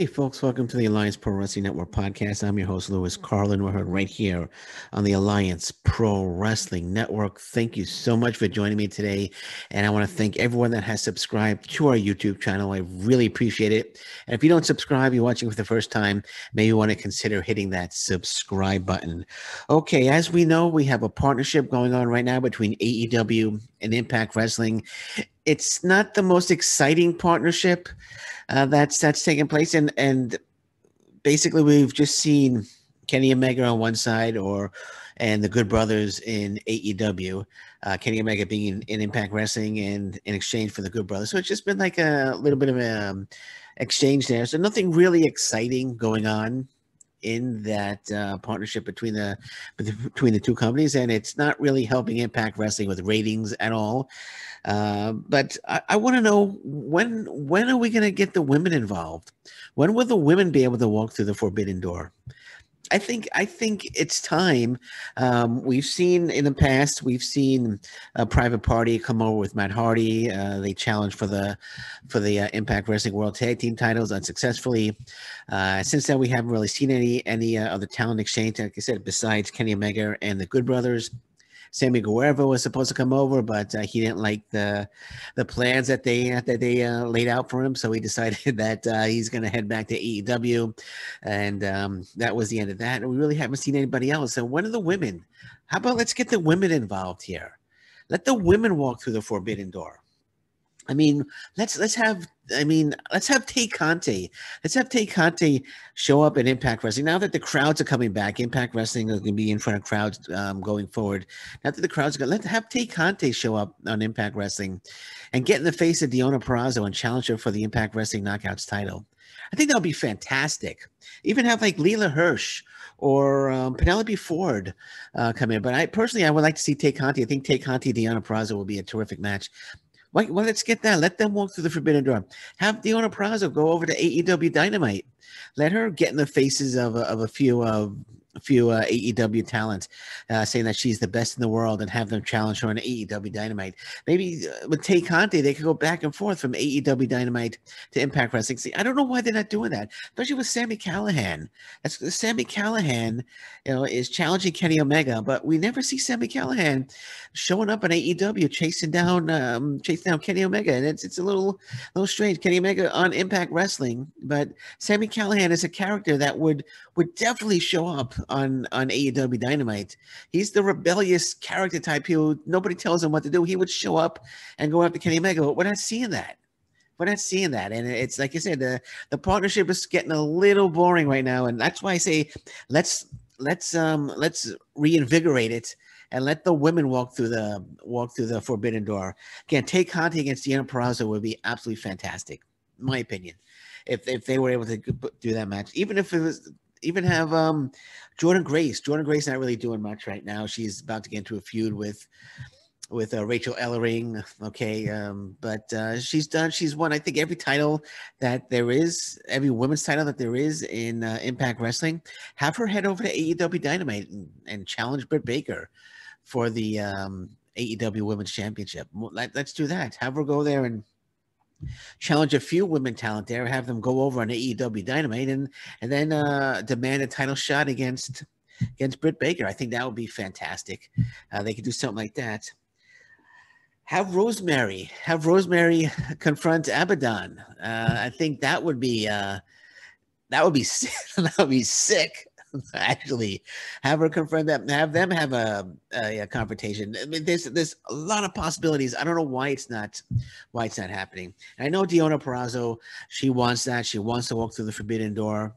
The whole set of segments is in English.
Hey, folks, welcome to the Alliance Pro Wrestling Network podcast. I'm your host, Louis Carlin. We're heard right here on the Alliance Pro Wrestling Network. Thank you so much for joining me today. And I want to thank everyone that has subscribed to our YouTube channel. I really appreciate it. And if you don't subscribe, you're watching for the first time, maybe you want to consider hitting that subscribe button. Okay, as we know, we have a partnership going on right now between AEW and Impact Wrestling. It's not the most exciting partnership that's taking place, and basically we've just seen Kenny Omega on one side, and the Good Brothers in AEW. Kenny Omega being in Impact Wrestling, and in exchange for the Good Brothers. So it's just been like a little bit of an exchange there. So nothing really exciting going on in that partnership between the two companies, and it's not really helping Impact Wrestling with ratings at all. But I want to know when are we going to get the women involved? When will the women be able to walk through the forbidden door? I think it's time. We've seen in the past. We've seen a Private Party come over with Matt Hardy. They challenged for the Impact Wrestling World Tag Team titles unsuccessfully. Since then, we haven't really seen any other talent exchange. Like I said, besides Kenny Omega and the Good Brothers. Sammy Guevara was supposed to come over, but he didn't like the plans that they laid out for him. So he decided that he's going to head back to AEW, and that was the end of that. And we really haven't seen anybody else. So when are the women? How about let's get the women involved here? Let the women walk through the forbidden door. I mean, let's have Tay Conte. Let's have Tay Conte show up at Impact Wrestling. Now that the crowds are coming back, Impact Wrestling is going to be in front of crowds going forward. Now that the crowds are going, let's have Tay Conte show up on Impact Wrestling and get in the face of Deonna Purrazzo and challenge her for the Impact Wrestling Knockouts title. I think that would be fantastic. Even have like Leela Hirsch or Penelope Ford come in. But I would like to see Tay Conte. I think Tay Conte, Deonna Purrazzo will be a terrific match. Well, let's get that. Let them walk through the forbidden door. Have Deonna Purrazzo go over to AEW Dynamite. Let her get in the faces of a few AEW talents, saying that she's the best in the world, and have them challenge her on AEW Dynamite. Maybe with Tay Conte, they could go back and forth from AEW Dynamite to Impact Wrestling. See, I don't know why they're not doing that, especially with Sami Callihan. Sami Callihan, is challenging Kenny Omega, but we never see Sami Callihan showing up on AEW chasing down Kenny Omega, and it's a little strange. Kenny Omega on Impact Wrestling, but Sami Callihan is a character that would definitely show up on AEW Dynamite. He's the rebellious character type who nobody tells him what to do. He would show up and go after Kenny Omega, but we're not seeing that. We're not seeing that. And it's like I said, the partnership is getting a little boring right now. And that's why I say let's reinvigorate it and let the women walk through the forbidden door. Again, Tay Conte against Deonna Purrazzo would be absolutely fantastic, in my opinion. If they were able to do that match, even have Jordan Grace. Jordan Grace not really doing much right now. She's about to get into a feud with Rachel Ellering. Okay, but she's won, I think, every title that there is, every women's title that there is in Impact Wrestling. Have her head over to AEW Dynamite and challenge Britt Baker for the AEW Women's Championship. Let's do that. Have her go there and challenge a few women talent there, have them go over on AEW Dynamite, and then demand a title shot against Britt Baker. I think that would be fantastic. They could do something like that. Have Rosemary confront Abaddon. I think that would be sick. Actually, have her confront that. Have them have a confrontation. I mean, there's a lot of possibilities. I don't know why it's not happening. And I know Deonna Purrazzo, she wants that. She wants to walk through the forbidden door,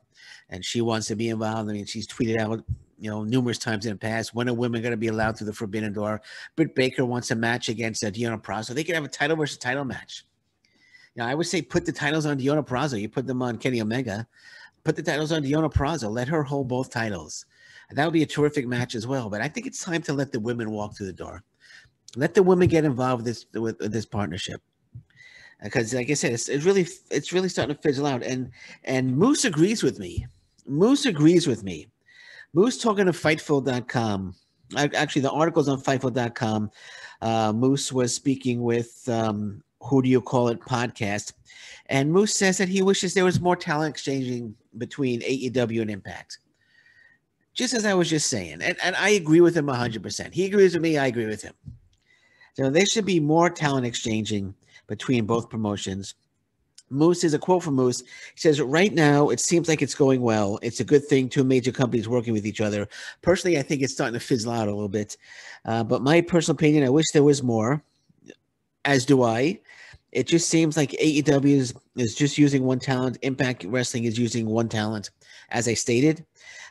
and she wants to be involved. I mean, she's tweeted out, numerous times in the past, when are women going to be allowed through the forbidden door? Britt Baker wants a match against Deonna Purrazzo. They could have a title versus title match. I would say put the titles on Deonna Purrazzo. You put them on Kenny Omega. Put the titles on Deonna Purrazzo. Let her hold both titles. And that would be a terrific match as well. But I think it's time to let the women walk through the door. Let the women get involved with this partnership. Because, like I said, it's really starting to fizzle out. And Moose agrees with me. Moose talking to Fightful.com. Actually, the article's on Fightful.com. Moose was speaking with Who Do You Call It podcast. And Moose says that he wishes there was more talent exchanging between AEW and Impact. Just as I was just saying. And I agree with him 100%. He agrees with me. I agree with him. So there should be more talent exchanging between both promotions. Moose is a quote from Moose. He says, right now, it seems like it's going well. It's a good thing, two major companies working with each other. Personally, I think it's starting to fizzle out a little bit. But my personal opinion, I wish there was more, as do I. It just seems like AEW is just using one talent. Impact Wrestling is using one talent, as I stated.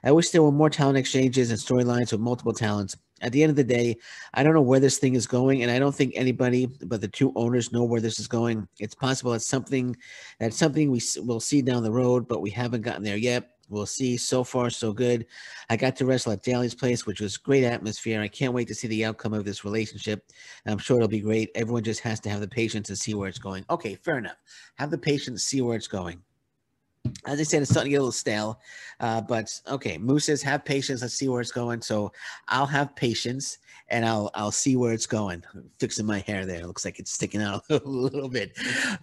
I wish there were more talent exchanges and storylines with multiple talents. At the end of the day, I don't know where this thing is going, and I don't think anybody but the two owners know where this is going. It's possible that's something we'll see down the road, but we haven't gotten there yet. We'll see. So far, so good. I got to wrestle at Daly's place, which was great atmosphere. I can't wait to see the outcome of this relationship. I'm sure it'll be great. Everyone just has to have the patience to see where it's going. Okay, fair enough. Have the patience, see where it's going. As I said, it's starting to get a little stale, but okay. Moose says, "Have patience. Let's see where it's going." So I'll have patience, and I'll see where it's going. I'm fixing my hair there. It looks like it's sticking out a little bit,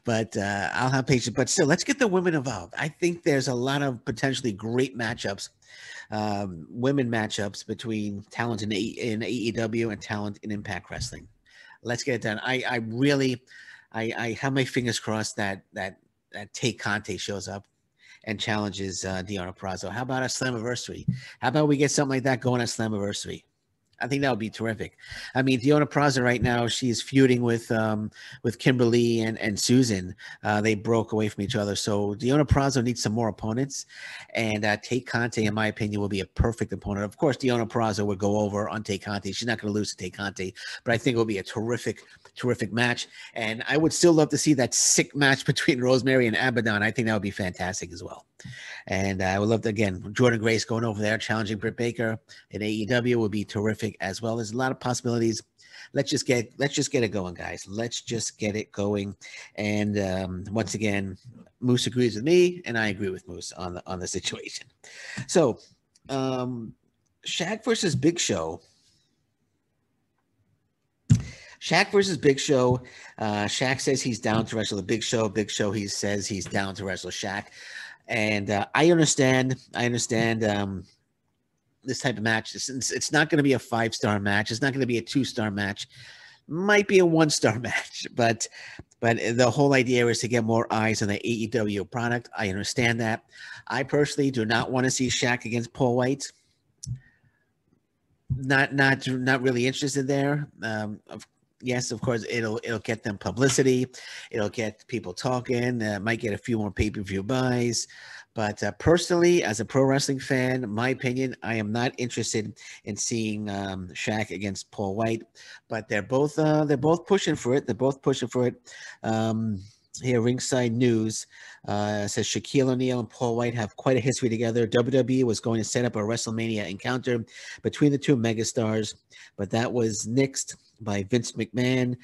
but I'll have patience. But still, let's get the women involved. I think there's a lot of potentially great matchups, women matchups between talent in AEW and talent in Impact Wrestling. Let's get it done. I really have my fingers crossed that Tay Conte shows up and challenges Deonna Purrazzo. How about a Slammiversary? How about we get something like that going at Slammiversary? I think that would be terrific. I mean, Deonna Purrazzo right now, she's feuding with Kimberly and Susan. They broke away from each other. So Deonna Purrazzo needs some more opponents. And Tay Conte, in my opinion, will be a perfect opponent. Of course, Deonna Purrazzo would go over on Tay Conte. She's not going to lose to Tay Conte, but I think it will be a terrific match. And I would still love to see that sick match between Rosemary and Abaddon. I think that would be fantastic as well. And I would love to, again, Jordan Grace going over there, challenging Britt Baker in AEW would be terrific as well. There's a lot of possibilities. Let's just get it going, guys. Let's just get it going. And once again, Moose agrees with me, and I agree with Moose on the situation. So, Shaq versus Big Show. Shaq versus Big Show. Shaq says he's down to wrestle the Big Show. Big Show, he says he's down to wrestle Shaq. And I understand this type of match. It's not going to be a 5-star match. It's not going to be a 2-star match. Might be a 1-star match, but the whole idea is to get more eyes on the AEW product. I understand that. I personally do not want to see Shaq against Paul Wight. Not really interested there. Yes, of course, it'll get them publicity. It'll get people talking. Might get a few more pay-per-view buys. But personally, as a pro wrestling fan, my opinion, I am not interested in seeing Shaq against Paul Wight. But they're both pushing for it. They're both pushing for it. Here, Ringside News says Shaquille O'Neal and Paul Wight have quite a history together. WWE was going to set up a WrestleMania encounter between the two megastars, but that was nixed by Vince McMahon.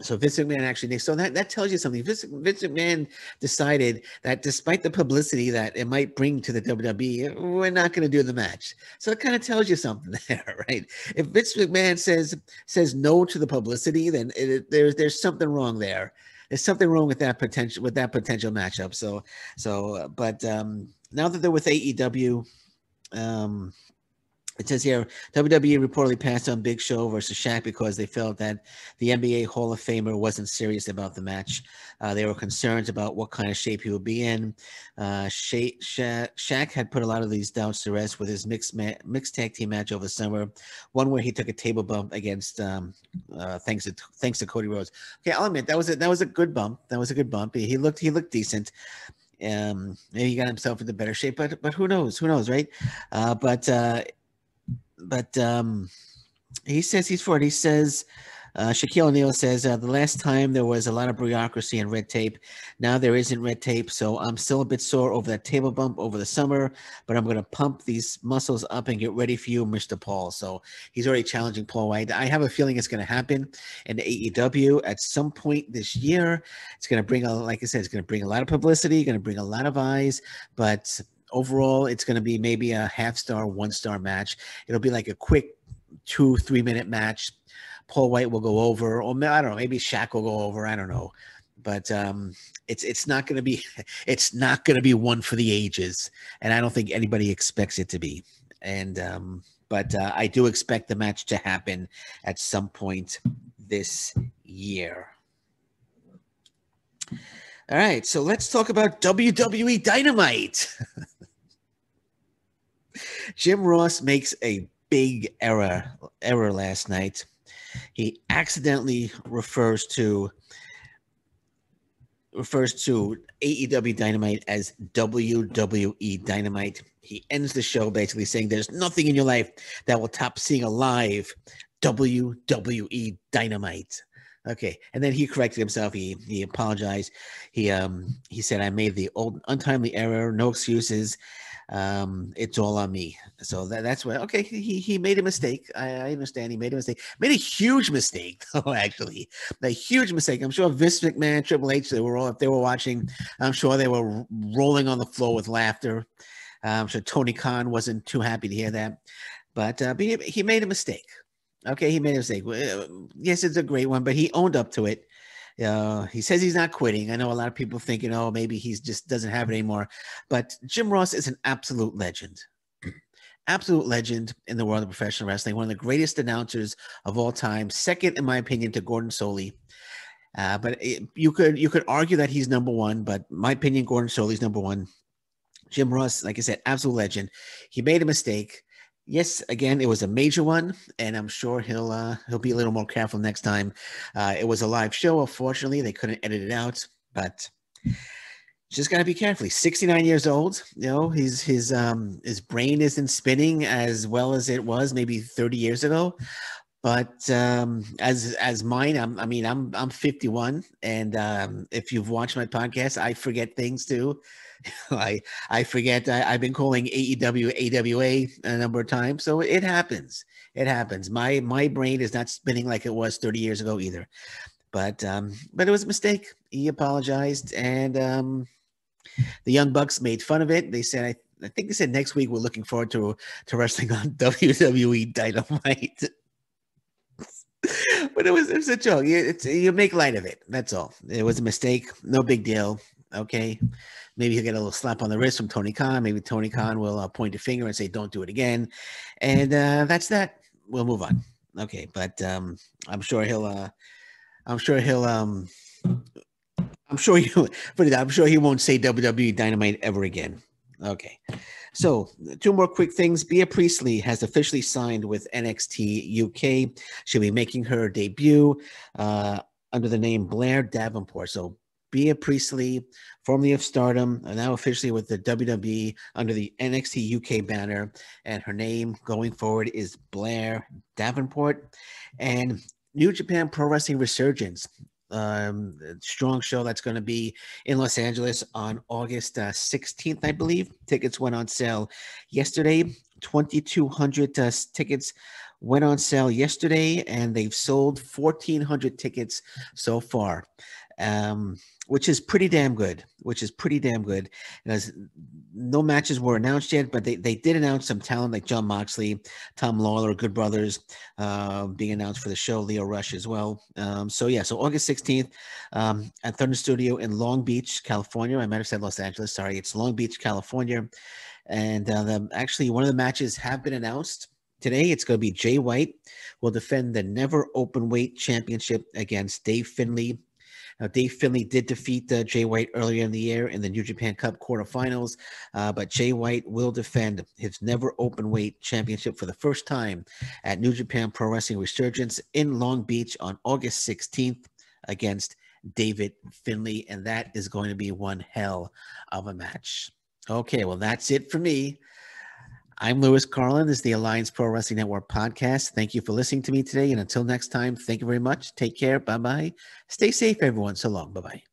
So Vince McMahon actually nixed. So that tells you something. Vince McMahon decided that despite the publicity that it might bring to the WWE, we're not going to do the match. So it kind of tells you something there, right? If Vince McMahon says no to the publicity, then there's something wrong there. There's something wrong with that potential matchup. But now that they're with AEW, it says here, WWE reportedly passed on Big Show versus Shaq because they felt that the NBA Hall of Famer wasn't serious about the match. They were concerned about what kind of shape he would be in. Shaq had put a lot of these doubts to rest with his mixed tag team match over the summer, one where he took a table bump against thanks to Cody Rhodes. Okay, I'll admit that was a good bump. That was a good bump. He looked decent. Maybe he got himself into better shape, but who knows, right? But he says he's for it. He says, Shaquille O'Neal says, the last time there was a lot of bureaucracy and red tape. Now there isn't red tape. So I'm still a bit sore over that table bump over the summer, but I'm going to pump these muscles up and get ready for you, Mr. Paul. So he's already challenging Paul Wight. I have a feeling it's going to happen in AEW at some point this year. It's going to bring, like I said, it's going to bring a lot of publicity, going to bring a lot of eyes, but overall, it's going to be maybe a 0.5-star, 1-star match. It'll be like a quick 2-3 minute match. Paul Wight will go over, or I don't know, maybe Shaq will go over. I don't know, but it's not going to be one for the ages, and I don't think anybody expects it to be. And but I do expect the match to happen at some point this year. All right, so let's talk about WWE Dynamite. Jim Ross makes a big error last night. He accidentally refers to AEW Dynamite as WWE Dynamite. He ends the show basically saying there's nothing in your life that will top seeing a live WWE Dynamite. Okay, and then he corrected himself. He apologized. He said, I made the old untimely error. No excuses. It's all on me. So that's why. Okay, he made a mistake. I understand. He made a mistake. Made a huge mistake, though. Actually, a huge mistake. I'm sure Vince McMahon, Triple H, if they were watching, I'm sure they were rolling on the floor with laughter. I'm sure Tony Khan wasn't too happy to hear that, but he made a mistake. Okay, he made a mistake. Yes, it's a great one, but he owned up to it. He says he's not quitting. I know a lot of people thinking, oh, maybe he's just doesn't have it anymore. But Jim Ross is an absolute legend. Absolute legend in the world of professional wrestling. One of the greatest announcers of all time. Second, in my opinion, to Gordon Solie. But you could argue that he's number one. But my opinion, Gordon Solie's number one. Jim Ross, like I said, absolute legend. He made a mistake. Yes, again, it was a major one, and I'm sure he'll be a little more careful next time. It was a live show. Unfortunately, they couldn't edit it out, but just got to be careful. He's 69 years old. You know, his brain isn't spinning as well as it was maybe 30 years ago. But as mine, I'm 51, and if you've watched my podcast, I forget things too. I forget. I've been calling AEW AWA a number of times, so it happens. It happens. My brain is not spinning like it was 30 years ago either. But it was a mistake. He apologized, and the Young Bucks made fun of it. They said, I think they said next week we're looking forward to wrestling on WWE Dynamite. But it was a joke. You make light of it. That's all. It was a mistake. No big deal. Okay. Maybe he'll get a little slap on the wrist from Tony Khan. Maybe Tony Khan will point a finger and say, don't do it again. And that's that. We'll move on. Okay. But I'm sure he won't say WWE Dynamite ever again. Okay. So, two more quick things. Bea Priestley has officially signed with NXT UK. She'll be making her debut under the name Blair Davenport. So, Bea Priestley, formerly of Stardom, now officially with the WWE under the NXT UK banner. And her name going forward is Blair Davenport. And New Japan Pro Wrestling Resurgence. Strong show that's going to be in Los Angeles on August 16th, I believe. Tickets went on sale yesterday. 2,200 tickets went on sale yesterday, and they've sold 1,400 tickets so far, which is pretty damn good. Because no matches were announced yet, but they did announce some talent like Jon Moxley, Tom Lawler, Good Brothers, being announced for the show, Leo Rush as well. So August 16th at Thunder Studio in Long Beach, California. I might have said Los Angeles. Sorry, it's Long Beach, California. And actually, one of the matches have been announced today. It's going to be Jay White will defend the Never Openweight Championship against Dave Finlay. Now, Dave Finlay did defeat Jay White earlier in the year in the New Japan Cup quarterfinals, but Jay White will defend his Never Openweight Championship for the first time at New Japan Pro Wrestling Resurgence in Long Beach on August 16th against David Finlay, and that is going to be one hell of a match. Okay, well, that's it for me. I'm Lewis Carlin. This is the Alliance Pro Wrestling Network podcast. Thank you for listening to me today. And until next time, thank you very much. Take care. Bye-bye. Stay safe, everyone. So long. Bye-bye.